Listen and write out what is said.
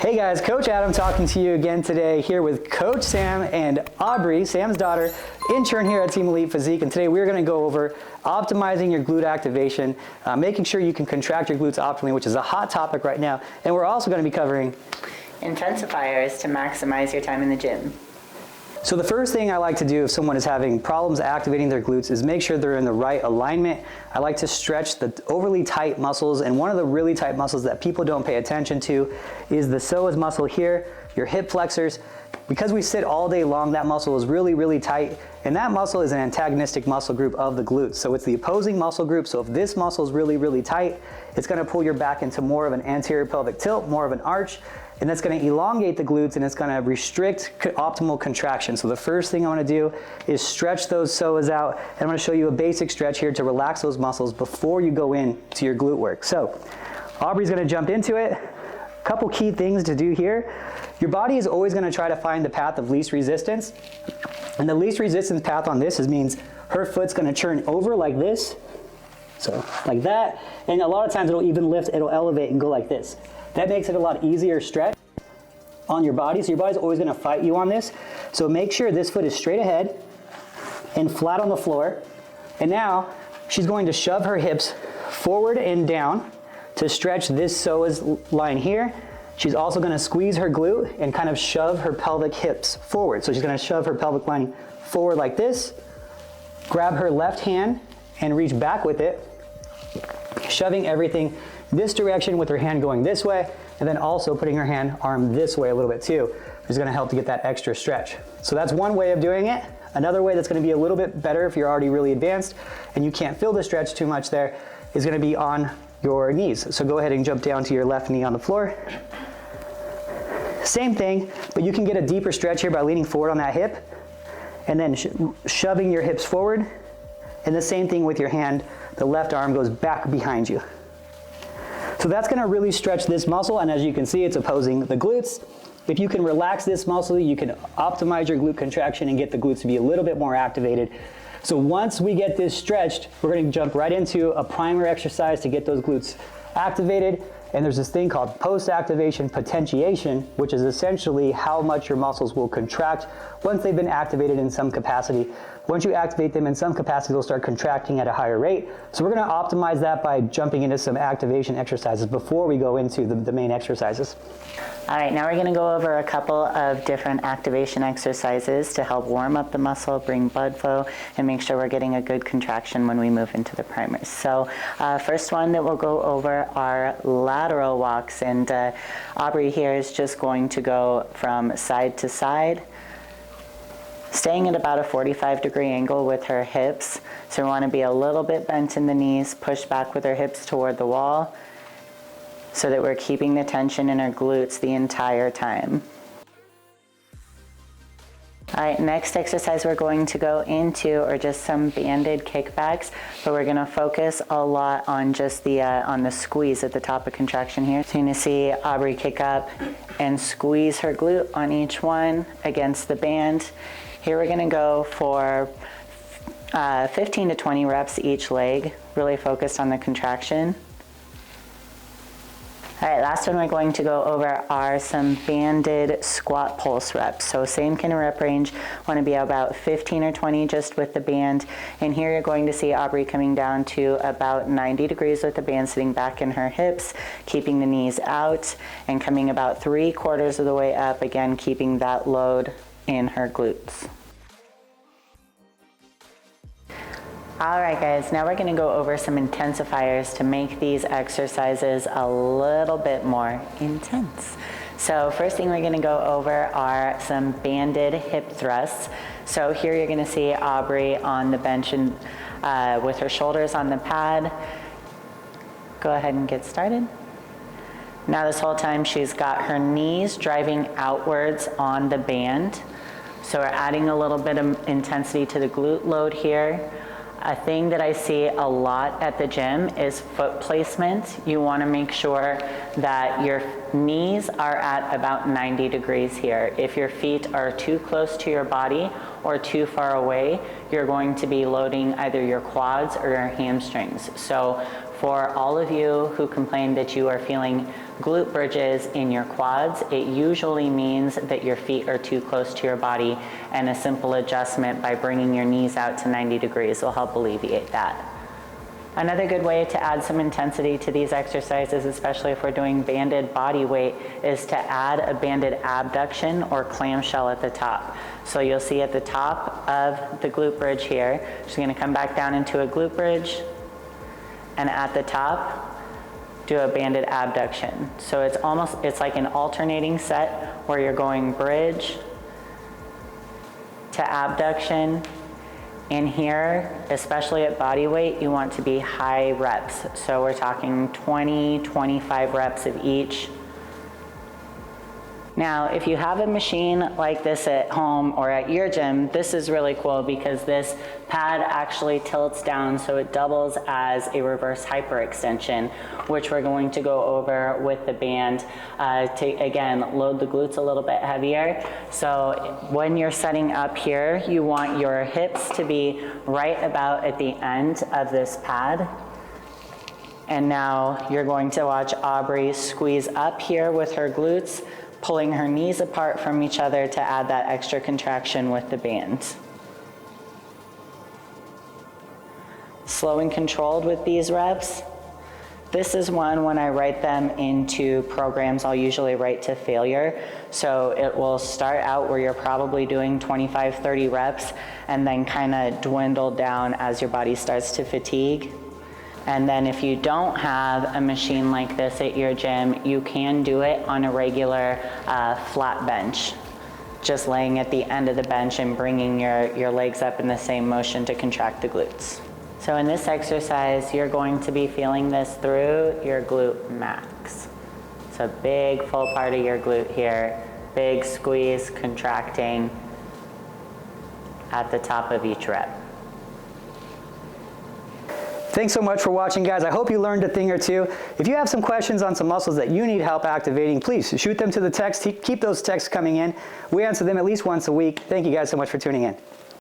Hey guys, Coach Adam talking to you again today here with Coach Sam and Aubrey, Sam's daughter, intern here at Team Elite Physique, and today we're going to go over optimizing your glute activation, making sure you can contract your glutes optimally, which is a hot topic right now, and we're also going to be covering intensifiers to maximize your time in the gym. So the first thing I like to do if someone is having problems activating their glutes is make sure they're in the right alignment. I like to stretch the overly tight muscles, and one of the really tight muscles that people don't pay attention to is the psoas muscle here, your hip flexors. Because we sit all day long, that muscle is really, really tight, and that muscle is an antagonistic muscle group of the glutes. So it's the opposing muscle group. So if this muscle is really, really tight, it's gonna pull your back into more of an anterior pelvic tilt, more of an arch, and that's going to elongate the glutes and it's going to restrict optimal contraction. So the first thing I want to do is stretch those psoas out, and I'm going to show you a basic stretch here to relax those muscles before you go in to your glute work. So Aubrey's going to jump into it. A couple key things to do here. Your body is always going to try to find the path of least resistance, and the least resistance path on this means her foot's going to turn over like this, so like that, and a lot of times it'll even lift, it'll elevate and go like this. That makes it a lot easier stretch on your body. So your body's always gonna fight you on this. So make sure this foot is straight ahead and flat on the floor. And now she's going to shove her hips forward and down to stretch this psoas line here. She's also gonna squeeze her glute and kind of shove her pelvic hips forward. So she's gonna shove her pelvic lining forward like this, grab her left hand and reach back with it, shoving everything this direction with her hand going this way, and then also putting her arm this way a little bit too, which is going to help to get that extra stretch. So that's one way of doing it. Another way that's going to be a little bit better if you're already really advanced and you can't feel the stretch too much there is going to be on your knees. So go ahead and jump down to your left knee on the floor. Same thing, but you can get a deeper stretch here by leaning forward on that hip and then shoving your hips forward. And the same thing with your hand, the left arm goes back behind you. So that's gonna really stretch this muscle, and as you can see, it's opposing the glutes. If you can relax this muscle, you can optimize your glute contraction and get the glutes to be a little bit more activated. So once we get this stretched, we're gonna jump right into a primer exercise to get those glutes activated. And there's this thing called post-activation potentiation, which is essentially how much your muscles will contract once they've been activated in some capacity. Once you activate them in some capacity, they'll start contracting at a higher rate. So we're gonna optimize that by jumping into some activation exercises before we go into the main exercises. All right, now we're gonna go over a couple of different activation exercises to help warm up the muscle, bring blood flow, and make sure we're getting a good contraction when we move into the primers. So first one that we'll go over are lateral walks, and Aubrey here is just going to go from side to side, staying at about a 45-degree angle with her hips. So we want to be a little bit bent in the knees, push back with her hips toward the wall so that we're keeping the tension in our glutes the entire time. All right, next exercise we're going to go into are just some banded kickbacks, but we're gonna focus a lot on just the on the squeeze at the top of contraction here. So you're gonna see Aubrey kick up and squeeze her glute on each one against the band. Here we're gonna go for 15 to 20 reps each leg, really focused on the contraction. All right, last one we're going to go over are some banded squat pulse reps. So same kind of rep range, want to be about 15 or 20 just with the band. And here you're going to see Aubrey coming down to about 90 degrees with the band sitting back in her hips, keeping the knees out, and coming about 3/4 of the way up, again, keeping that load in her glutes. All right, guys, now we're gonna go over some intensifiers to make these exercises a little bit more intense. So first thing we're gonna go over are some banded hip thrusts. So here you're gonna see Aubrey on the bench and with her shoulders on the pad. Go ahead and get started. Now this whole time she's got her knees driving outwards on the band. So we're adding a little bit of intensity to the glute load here. A thing that I see a lot at the gym is foot placement. You want to make sure that your knees are at about 90 degrees here. If your feet are too close to your body or too far away, you're going to be loading either your quads or your hamstrings. So for all of you who complain that you are feeling glute bridges in your quads, it usually means that your feet are too close to your body, and a simple adjustment by bringing your knees out to 90 degrees will help alleviate that. Another good way to add some intensity to these exercises, especially if we're doing banded body weight, is to add a banded abduction or clamshell at the top. So you'll see at the top of the glute bridge here, she's going to come back down into a glute bridge, and at the top, do a banded abduction. So it's like an alternating set where you're going bridge to abduction. In here, especially at body weight, you want to be high reps. So we're talking 20, 25 reps of each. Now, if you have a machine like this at home or at your gym, this is really cool because this pad actually tilts down, so it doubles as a reverse hyperextension, which we're going to go over with the band to, again, load the glutes a little bit heavier. So when you're setting up here, you want your hips to be right about at the end of this pad. And now you're going to watch Aubrey squeeze up here with her glutes, pulling her knees apart from each other to add that extra contraction with the band. Slow and controlled with these reps. This is one, when I write them into programs, I'll usually write to failure. So it will start out where you're probably doing 25, 30 reps and then kind of dwindle down as your body starts to fatigue. And then if you don't have a machine like this at your gym, you can do it on a regular flat bench. Just laying at the end of the bench and bringing your legs up in the same motion to contract the glutes. So in this exercise, you're going to be feeling this through your glute max. It's a big full part of your glute here. Big squeeze, contracting at the top of each rep. Thanks so much for watching, guys. I hope you learned a thing or two. If you have some questions on some muscles that you need help activating, please shoot them to the text. Keep those texts coming in. We answer them at least once a week. Thank you guys so much for tuning in.